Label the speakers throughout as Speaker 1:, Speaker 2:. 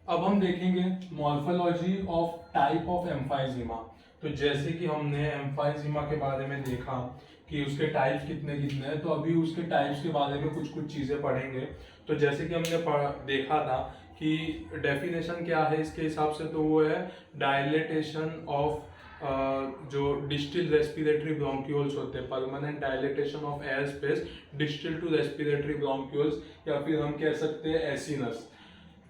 Speaker 1: अब हम देखेंगे morphology of type of emphysema. तो जैसे कि हमने एम्फाइजीमा के बारे में देखा कि उसके टाइप्स कितने कितने हैं, तो अभी उसके टाइप्स के बारे में कुछ कुछ चीज़ें पढ़ेंगे। तो जैसे कि हमने देखा था कि डेफिनेशन क्या है इसके हिसाब से, तो वो है डायलेटेशन ऑफ जो डिस्टिल रेस्पिरेटरी ब्रोंक्यूल्स होते हैं, permanent dilatation of air space distal to respiratory bronchioles, या फिर हम कह सकते हैं एसिनस।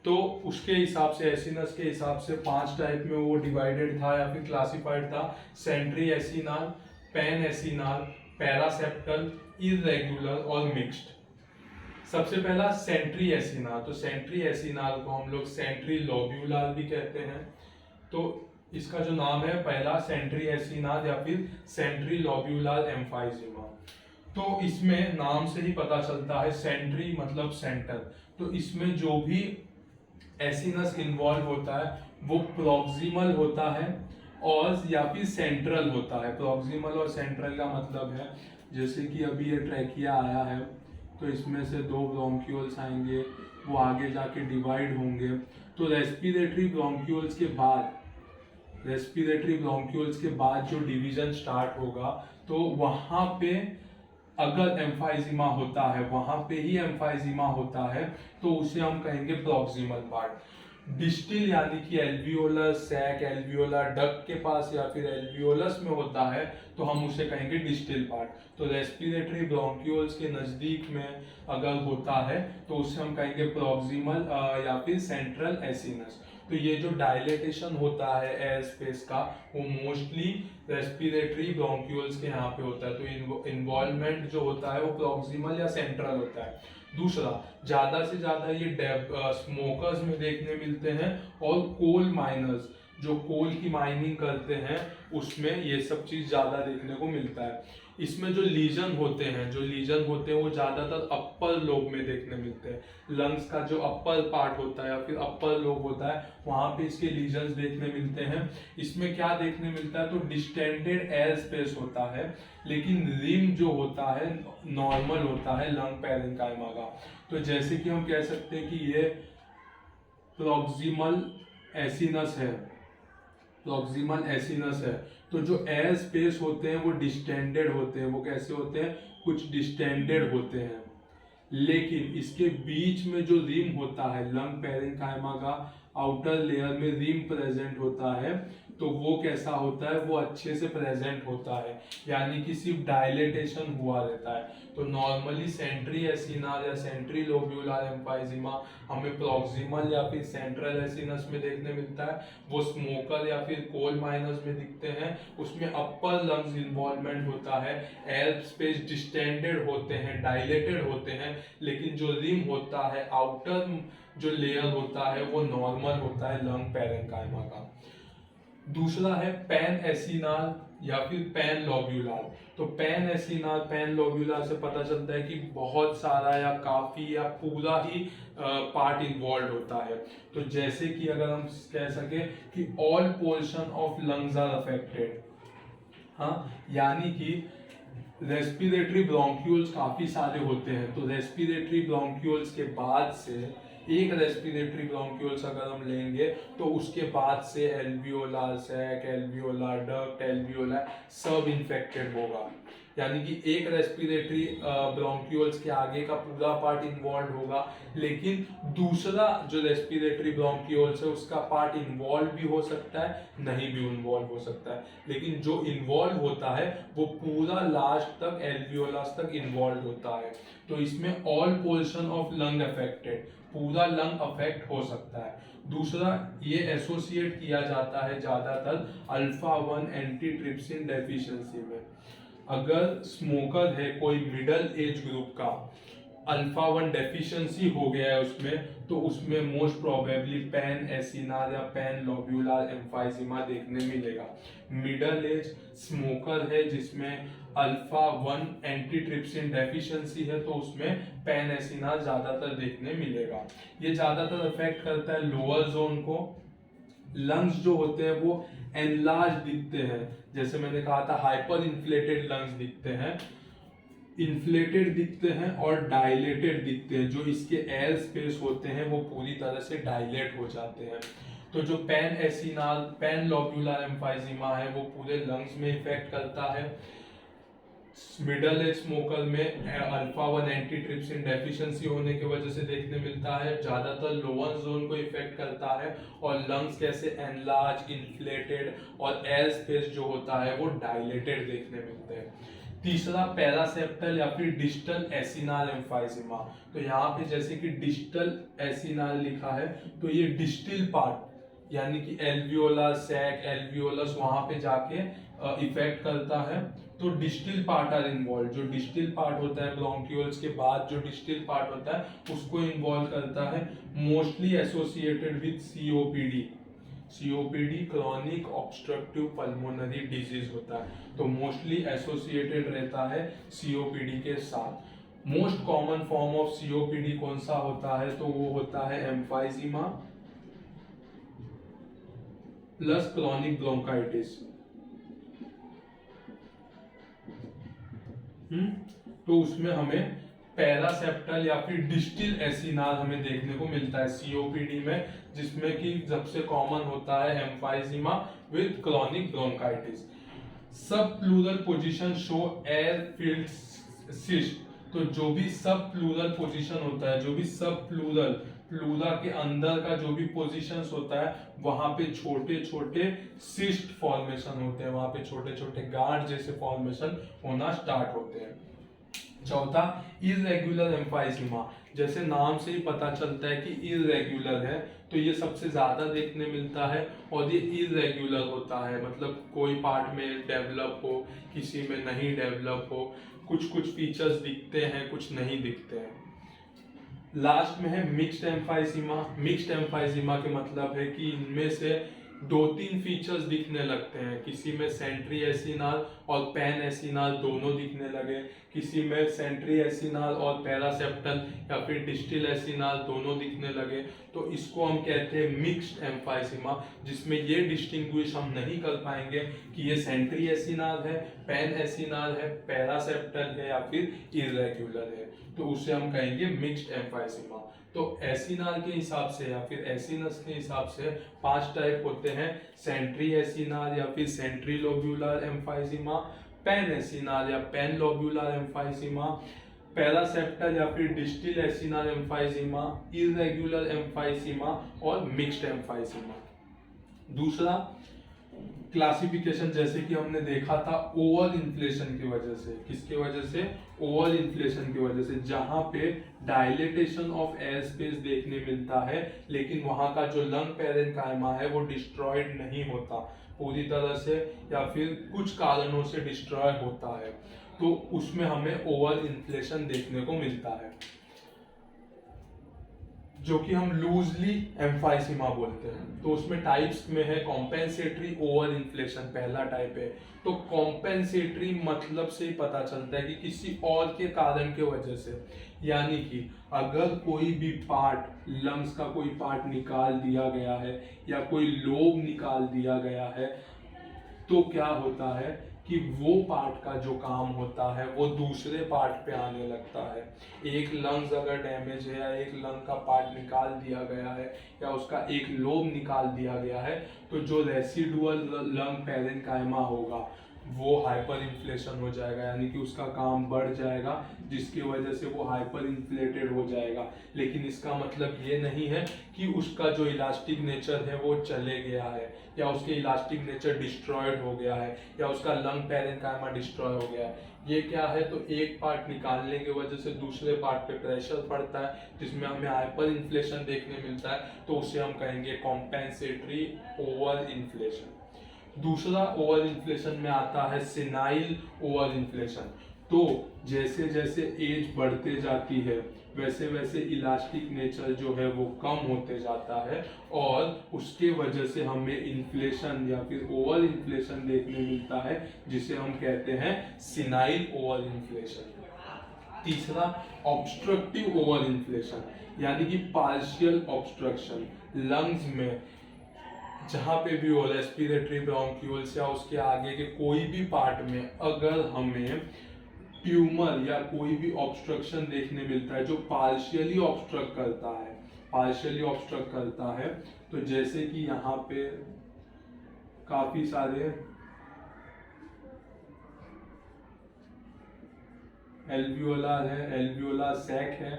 Speaker 1: तो उसके हिसाब से एसिनस के हिसाब से 5 टाइप में वो डिवाइडेड था या फिर क्लासिफाइड था। सेंट्री एसिनाल, पैन एसिनाल, पैरासेप्टल, इरेगुलर और मिक्स्ड। सबसे पहला सेंट्री एसिनाल। तो सेंट्री एसिनाल को हम लोग सेंट्री लोब्यूलार भी कहते हैं। तो इसका जो नाम है पहला सेंट्री एसिनाल या फिर सेंट्री लोब्यूलार एम्फाइजीमा। तो इसमें नाम से ही पता चलता है, सेंट्री मतलब सेंटर। तो इसमें जो भी एसिनस इन्वॉल्व होता है वो प्रॉक्सिमल होता है और या फिर सेंट्रल होता है। प्रॉक्सिमल और सेंट्रल का मतलब है, जैसे कि अभी ये ट्रैकिया आया है तो इसमें से 2 ब्रोंक्यूल्स आएंगे, वो आगे जाके डिवाइड होंगे। तो रेस्पिरेटरी ब्रोंक्यूल्स के बाद जो डिवीजन स्टार्ट होगा, तो वहां पे अगर एम्फाइजीमा होता है, वहां पे ही एम्फाइजीमा होता है, तो उसे हम कहेंगे प्रॉक्सिमल पार्ट। डिस्टिल यानी कि एल्वियोलर सैक, एल्वियोलर डक्ट के पास या फिर एल्वियोलस में होता है, तो हम उसे कहेंगे डिस्टिल पार्ट। तो रेस्पिरेटरी ब्रोंक्यूल्स के नजदीक में अगर होता है तो उसे हम कहेंगे प्रॉक्सिमल या फिर सेंट्रल एसिनस। तो ये जो डायलेटेशन होता है एयर स्पेस का, वो मोस्टली रेस्पिरेटरी ब्रोंक्यूल्स के यहाँ पे होता है। तो इन्वॉल्वमेंट जो होता है वो प्रॉक्सिमल या सेंट्रल होता है। दूसरा, ज्यादा से ज्यादा ये स्मोकर्स में देखने मिलते हैं, और कोल माइनर्स जो कोल की माइनिंग करते हैं उसमें ये सब चीज ज्यादा देखने को मिलता है। इसमें जो लीजन होते हैं वो ज्यादातर अपर लोब में देखने मिलते हैं। लंग्स का जो अपर पार्ट होता है या फिर अपर लोब होता है, वहां पे इसके लीजन्स देखने मिलते हैं। इसमें क्या देखने मिलता है, तो डिस्टेंडेड एयर स्पेस होता है, लेकिन रिम जो होता है नॉर्मल होता है लंग पैरेन्काइमा का। तो जैसे कि हम कह सकते हैं कि ये प्रॉक्सिमल एसिनस है, तो जो एयर स्पेस होते हैं वो डिस्टेंडेड होते हैं। वो कैसे होते हैं, कुछ डिस्टेंडेड होते हैं। लेकिन इसके बीच में जो रिम होता है लंग पैरेन्काइमा का, आउटर लेयर में रिम प्रेजेंट होता है, तो वो कैसा होता है, वो अच्छे से प्रेजेंट होता है, यानी कि सिर्फ डायलेटेशन हुआ रहता है। तो नॉर्मली सेंट्री एसिनल या सेंट्री लोब्यूलर एम्फाइजीमा हमें प्रॉक्सिमल या फिर सेंट्रल एसिनस में देखने मिलता है। वो स्मोकर या फिर कोल माइनर्स में दिखते हैं, उसमें अपर लंग्स इन्वॉल्वमेंट होता है, एयर स्पेस डिस्टेंडेड होते हैं, डायलेटेड होते हैं, लेकिन जो रिम होता है, आउटर जो लेयर होता है, वो नॉर्मल होता है लंग पैरेन्काइमा का। दूसरा है पैन एसिनाल या फिर पैन लोब्यूलर। तो पैन एसिनाल, पैन लोब्यूलर से पता चलता है कि बहुत सारा या काफी या पूरा ही पार्ट इन्वॉल्व होता है। तो जैसे कि अगर हम कह सके कि all portion of lungs are affected, हाँ, यानी कि रेस्पिरेटरी ब्रोंक्यूल्स काफी सारे होते हैं। तो रेस्पिरेटरी ब्रोंक्यूल्स के बाद से एक रेस्पिरेटरी ब्रोंक्यूल्स अगर हम लेंगे, तो उसके बाद से alveolar sac, alveolar duct, alveolar सब इन्फेक्टेड होगा। यानी कि एक रेस्पिरेटरी ब्रोंक्यूल्स के आगे का पूरा पार्ट इन्वॉल्व होगा, लेकिन दूसरा जो रेस्पिरेटरी ब्रोंक्यूल्स है उसका पार्ट इन्वॉल्व भी हो सकता है, नहीं भी इन्वॉल्व हो सकता है। लेकिन जो इन्वॉल्व होता है वो पूरा लास्ट तक एल्वियोलस तक इन्वॉल्व होता है। तो इसमें all portion of lung affected, पूरा लंग अफेक्ट हो सकता है। दूसरा, ये एसोसिएट किया जाता है ज्यादातर अल्फा 1 एंटीट्रिप्सिन डेफिशिएंसी में। अगर स्मोकर है कोई मिडल एज ग्रुप का, अल्फा 1 डेफिशिएंसी हो गया है उसमें, तो उसमें मोस्ट प्रोबेबली पैन एसिनल या पैन लोब्यूलर एम्फाइजीमा देखने मिलेगा। मिडल एज स्मोकर है जिसमें अल्फा 1 एंटीट्रिप्सिन डेफिशिएंसी है, तो उसमें पैन एसिनल ज्यादातर देखने मिलेगा। ये ज्यादातर अफेक्ट करता है लोअर जोन को। लंग्स जो होते हैं वो एनलार्ज दिखते हैं, जैसे मैंने कहा था हाइपर इन्फ्लेटेड लंग्स दिखते हैं। इन्फ्लेटेड दिखते हैं और डायलेटेड दिखते हैं। जो इसके एयर स्पेस होते हैं वो पूरी तरह से डायलेट हो जाते हैं। तो जो पैन लोब्यूलर एम्फाइजीमा है वो पूरे लंग्स में इफेक्ट करता है। मिडल एज स्मोकर में अल्फा 1 एंटीट्रिप्सिन डेफिशिएंसी होने की वजह से देखने मिलता है। ज्यादातर लोअर जोन को इफेक्ट करता है और लंग्स कैसे एनलार्ज, इन्फ्लेटेड और एयर स्पेस जो होता है वो डायलेटेड देखने मिलते हैं। तीसरा पैरासेप्टल या फिर डिस्टल एसिनाल एम्फाइजीमा। तो यहाँ पे जैसे कि डिस्टल एसिनाल लिखा है तो ये डिस्टल पार्ट यानी कि एल्वियोलर सैक, एल्वियोलस वहां पे जाके इफेक्ट करता है। तो डिस्टल पार्ट आर इन्वॉल्व। जो डिस्टल पार्ट होता है ब्रोंक्यूल्स के बाद जो डिस्टल पार्ट होता है उसको इन्वॉल्व करता है। Mostly associated with COPD. COPD chronic obstructive pulmonary disease होता है, तो मोस्टली एसोसिएटेड रहता है सीओपीडी के साथ। Most common form of COPD कौन सा होता है? तो वो होता है एम्फाइजीमा प्लस क्रोनिक ब्रोंकाइटिस। तो उसमें हमें पैरासेप्टल या फिर डिस्टल एसिनाल हमें देखने को मिलता है सीओपीडी में, जिसमें कि सबसे कॉमन होता है emphysema with chronic bronchitis. Subpleural position show air filled cyst. तो जो भी सब प्लूरल पोजीशन होता है, जो भी सब प्लूरा के अंदर का जो भी पोजीशंस होता है वहां पे छोटे छोटे सिस्ट फॉर्मेशन होते हैं, वहां पे छोटे छोटे गांठ जैसे फॉर्मेशन होना स्टार्ट होते हैं। चौथा इरेगुलर एम्फाइजीमा। जैसे नाम से ही पता चलता है कि इरेगुलर है, तो ये सबसे ज्यादा देखने मिलता है और ये इरेगुलर होता है, मतलब कोई पार्ट में डेवलप हो, किसी में नहीं डेवलप हो, कुछ फीचर्स दिखते हैं, कुछ नहीं दिखते हैं। लास्ट में है मिक्स्ड एम्फाइजीमा। मिक्स्ड एम्फाइजीमा के मतलब है कि इनमें से 2-3 फीचर्स दिखने लगते हैं। किसी में सेंट्री एसिनाल और पैन एसिनाल दोनों दिखने लगे, किसी में सेंट्री एसिनाल और पैरासेप्टल या फिर डिस्टल एसिनाल दोनों दिखने लगे, तो इसको हम कहते हैं मिक्स्ड एम्फाइजीमा, जिसमें ये डिस्टिंग्विश हम नहीं कर पाएंगे कि ये सेंट्री एसिनाल है, पैन एसिनाल है, पैरासेप्टल है या फिर इरेगुलर है, तो उसे हम कहेंगे मिक्स्ड एम्फाइजीमा। तो एसिनाल के हिसाब से या फिर एसिनस के हिसाब से 5 टाइप होते हैं। सेंट्री एसिनाल या फिर सेंट्री लोब्यूलर एम्फाइजीमा, पैन एसिनाल या पैन लोब्यूलर एम्फाइजीमा, पैरासेप्टल या फिर डिस्टल एसिनाल एम्फाइजीमा, इरेगुलर एम्फाइजीमा और मिक्स्ड एम्फाइजीमा। दूसरा क्लासिफिकेशन जैसे कि हमने देखा था ओवर इन्फ्लेशन की वजह से। किसकी वजह से? ओवर इन्फ्लेशन की वजह से, जहां पे डायलेटेशन ऑफ एयर स्पेस देखने मिलता है लेकिन वहां का जो लंग पैरेन्काइमा है वो डिस्ट्रॉयड नहीं होता पूरी तरह से, या फिर कुछ कारणों से डिस्ट्रॉय होता है, तो उसमें हमें ओवर इन्फ्लेशन देखने को मिलता है, जो कि हम लूजली एम्फाइसीमा बोलते हैं। तो उसमें टाइप्स में है कॉम्पेंसेटरी ओवर इन्फ्लेशन, पहला टाइप है। तो कॉम्पेंसेटरी मतलब से ही पता चलता है कि किसी और के कारण के वजह से, यानी कि अगर कोई भी पार्ट, लंग्स का कोई पार्ट निकाल दिया गया है या कोई लोब निकाल दिया गया है, तो क्या होता है कि वो पार्ट का जो काम होता है वो दूसरे पार्ट पे आने लगता है। एक लंग्स अगर डैमेज है या एक लंग का पार्ट निकाल दिया गया है या उसका एक लोब निकाल दिया गया है, तो जो रेसिडुअल लंग पैरेन्काइमा होगा वो हाइपर इन्फ्लेशन हो जाएगा, यानी कि उसका काम बढ़ जाएगा, जिसकी वजह से वो हाइपर इन्फ्लेटेड हो जाएगा। लेकिन इसका मतलब ये नहीं है कि उसका जो इलास्टिक नेचर है वो चले गया है, या उसके इलास्टिक नेचर डिस्ट्रॉयड हो गया है, या उसका लंग पैरेन्काइमा डिस्ट्रॉय हो गया है। ये क्या है? तो एक पार्ट निकालने की वजह से दूसरे पार्ट पे प्रेशर पड़ता है, जिसमें हमें हाइपर इन्फ्लेशन देखने मिलता है, तो उसे हम कहेंगे कॉम्पेंसेटरी ओवर इन्फ्लेशन। दूसरा ओवर इन्फ्लेशन में आता है सिनाइल ओवर इन्फ्लेशन। तो जैसे जैसे एज बढ़ते जाती है वैसे वैसे इलास्टिक नेचर जो है वो कम होते जाता है, और उसके वजह से हमें इन्फ्लेशन या फिर ओवर इन्फ्लेशन देखने मिलता है, जिसे हम कहते हैं सिनाइल ओवर इन्फ्लेशन। तीसरा ऑब्स्ट्रक्टिव ओवर इन्फ्लेशन, यानी कि पार्शियल ऑब्स्ट्रक्शन। लंग्स में जहां पे भी हो, रेस्पिरेटरी ब्रोंक्यूल्स या उसके आगे के कोई भी पार्ट में अगर हमें ट्यूमर या कोई भी ऑब्स्ट्रक्शन देखने मिलता है जो पार्शियली ऑब्स्ट्रक्ट करता है, पार्शियली ऑब्स्ट्रक्ट करता है, तो जैसे कि यहाँ पे काफी सारे एल्वियोलार है, एल्वियोलार सैक है,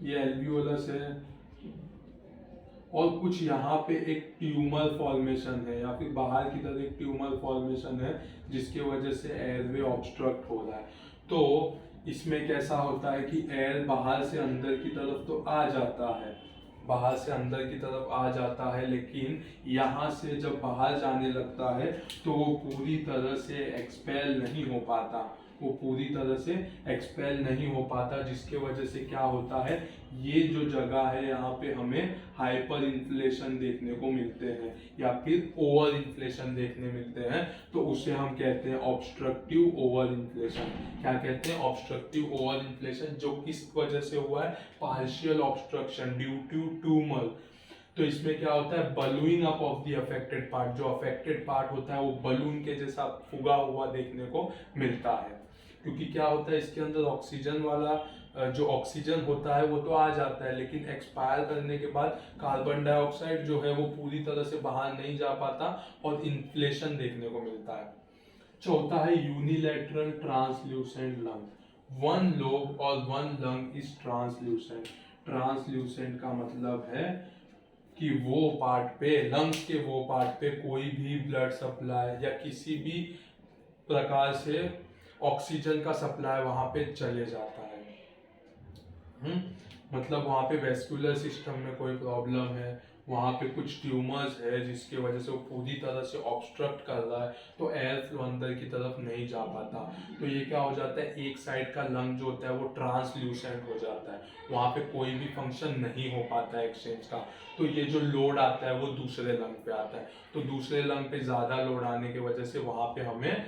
Speaker 1: ये एल्वियोलस है, और कुछ यहाँ पे एक ट्यूमर फॉर्मेशन है या फिर बाहर की तरफ एक ट्यूमर फॉर्मेशन है जिसकी वजह से एयरवे ऑब्स्ट्रक्ट हो रहा है। तो इसमें कैसा होता है कि एयर बाहर से अंदर की तरफ तो आ जाता है, बाहर से अंदर की तरफ आ जाता है, लेकिन यहाँ से जब बाहर जाने लगता है तो वो पूरी तरह से एक्सपेल नहीं हो पाता, वो पूरी तरह से एक्सपेल नहीं हो पाता, जिसके वजह से क्या होता है, ये जो जगह है यहाँ पे हमें हाइपर इन्फ्लेशन देखने को मिलते हैं या फिर ओवर इन्फ्लेशन देखने मिलते हैं। तो उसे हम कहते हैं ऑब्स्ट्रक्टिव ओवर इन्फ्लेशन। क्या कहते हैं? Obstructive over inflation. जो किस वजह से हुआ है? Partial obstruction due to tumour. तो इसमें क्या होता है, ballooning up of the affected part, जो अफेक्टेड पार्ट होता है वो बलून के जैसा फुगा हुआ देखने को मिलता है, क्योंकि क्या होता है इसके अंदर ऑक्सीजन वाला जो ऑक्सीजन होता है वो तो आ जाता है, लेकिन एक्सपायर करने के बाद कार्बन डाइऑक्साइड जो है वो पूरी तरह से बाहर नहीं जा पाता और इन्फ्लेशन देखने को मिलता है। चौथा है unilateral translucent lung. One lobe और one lung is translucent. Translucent का मतलब है कि वो पार्ट पे, लंग्स के वो पार्ट पे कोई भी ब्लड सप्लाई या किसी भी प्रकार से ऑक्सीजन का सप्लाई वहां पे चले जाता है। मतलब वहां पे वेस्कुलर सिस्टम में कोई प्रॉब्लम है, वहां पे कुछ ट्यूमर्स है जिसकी वजह से वो पूरी तरह से ऑब्स्ट्रक्ट कर रहा है, तो एयर फ्लो अंदर की तरफ नहीं जा पाता। तो ये क्या हो जाता है, एक साइड का लंग जो होता है वो ट्रांसल्यूसेंट हो जाता है, वहां पे कोई भी फंक्शन नहीं हो पाता है एक्सचेंज का। तो ये जो लोड आता है वो दूसरे लंग पे आता है, तो दूसरे लंग पे ज्यादा लोड आने की वजह से वहां पे हमें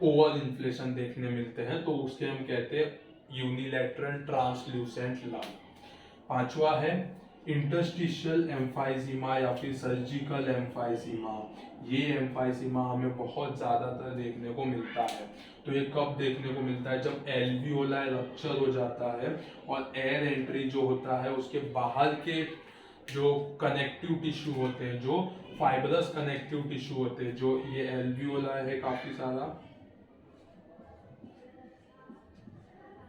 Speaker 1: ओवर इन्फ्लेशन देखने मिलते हैं, तो उसके हम कहते हैं यूनिलैटरल ट्रांसल्यूसेंट लंग। पांचवा है इंटरस्टिशियल एम्फाइजीमा या फिर सर्जिकल एम्फाइजीमा। ये एम्फाइजीमा हमें बहुत ज्यादातर देखने को मिलता है। तो ये कब देखने को मिलता है? जब एल्वियोलाई रप्चर हो जाता है और एयर एंट्री जो होता है उसके बाहर के जो कनेक्टिव टिश्यू होते हैं, जो फाइब्रस कनेक्टिव टिश्यू होते हैं, जो ये एल्वियोलाई है काफी सारा,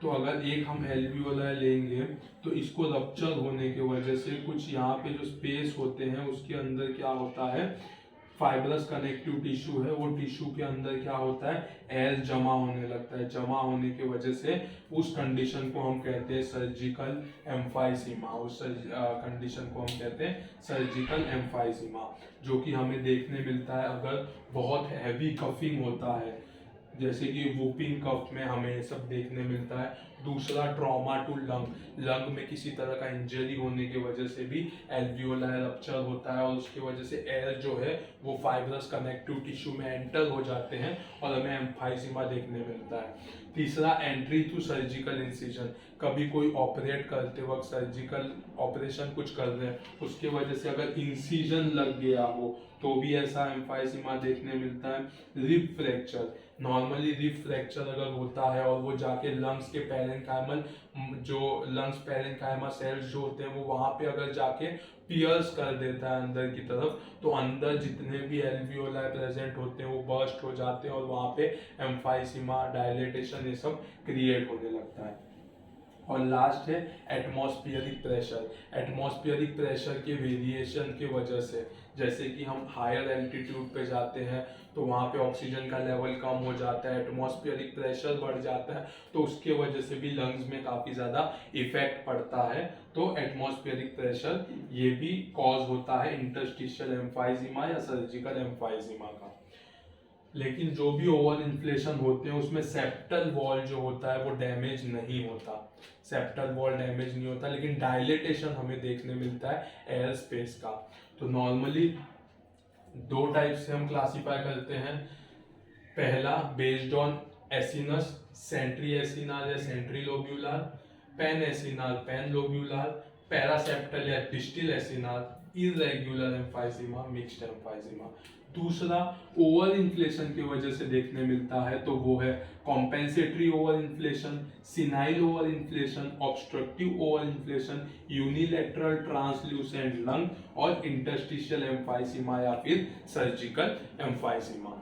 Speaker 1: तो अगर एक हम एल्वियोलाई लेंगे तो इसको रप्चर होने की वजह से कुछ यहाँ पे जो स्पेस होते हैं उसके अंदर क्या होता है, फाइब्रस कनेक्टिव टिश्यू है, वो टिश्यू के अंदर क्या होता है, एयर जमा होने लगता है। जमा होने की वजह से उस कंडीशन को हम कहते हैं सर्जिकल एम्फाइसीमा। उस कंडीशन को हम कहते हैं सर्जिकल एम्फाइसीमा, जो कि हमें देखने मिलता है अगर बहुत हैवी कफिंग होता है, जैसे कि वूपिंग कफ में हमें ये सब देखने मिलता है। दूसरा ट्रॉमा टू लंग, लंग में किसी तरह का इंजरी होने की वजह से भी एल्वियोलाई रप्चर होता है और उसकी वजह से एयर जो है वो फाइब्रस कनेक्टिव टिश्यू में एंटर हो जाते हैं और हमें एम्फाइसीमा देखने मिलता है। तीसरा एंट्री थ्रू सर्जिकल इंसिजन, कभी कोई ऑपरेट करते वक्त सर्जिकल ऑपरेशन कुछ कर रहे हैं उसके वजह से अगर इंसिजन लग गया हो तो भी ऐसा एम्फाइसीमा देखने मिलता है। Rib fracture, normally rib fracture अगर होता है और वो जाके लंग्स के पैरेन्काइमल जो लंग्स पैरेन्काइमा सेल्स जो होते हैं वो वहां पे अगर जाके पियर्स कर देता है अंदर की तरफ, तो अंदर जितने भी एल्वियोलाई प्रेजेंट होते हैं वो बर्स्ट हो जाते हैं और वहां पे एम्फाइसीमा, डायलेटेशन ये सब क्रिएट होने लगता है। और लास्ट है एटमॉस्फेरिक प्रेशर। एटमॉस्फेरिक प्रेशर के वेरिएशन की वजह से, जैसे कि हम हायर एल्टीट्यूड पे जाते हैं तो वहाँ पे ऑक्सीजन का लेवल कम हो जाता है, एटमॉस्फेरिक प्रेशर बढ़ जाता है, तो उसके वजह से भी लंग्स में काफ़ी ज़्यादा इफेक्ट पड़ता है। तो एटमॉस्फेरिक प्रेशर ये भी कॉज होता है इंटरस्टिशियल एम्फाइजीमा या सर्जिकल एम्फाइजीमा का। लेकिन जो भी ओवर इन्फ्लेशन होते हैं उसमें सेप्टल वॉल जो होता है वो डैमेज नहीं होता, सेप्टल वॉल डैमेज नहीं होता, लेकिन डायलेटेशन हमें देखने मिलता है एयर स्पेस का। तो नॉर्मली दो टाइप से हम क्लासिफाई करते हैं। पहला based on acinus, centriacinar या centrilobular, panacinar, panlobular, paraseptal या distal acinar, irregular emphysema, mixed emphysema. दूसरा ओवर इन्फ्लेशन की वजह से देखने मिलता है तो वो है compensatory over inflation, senile over inflation, obstructive over inflation, unilateral translucent lung और इंटरस्टिशियल एम्फाइसीमा या फिर सर्जिकल एम्फाइसीमा।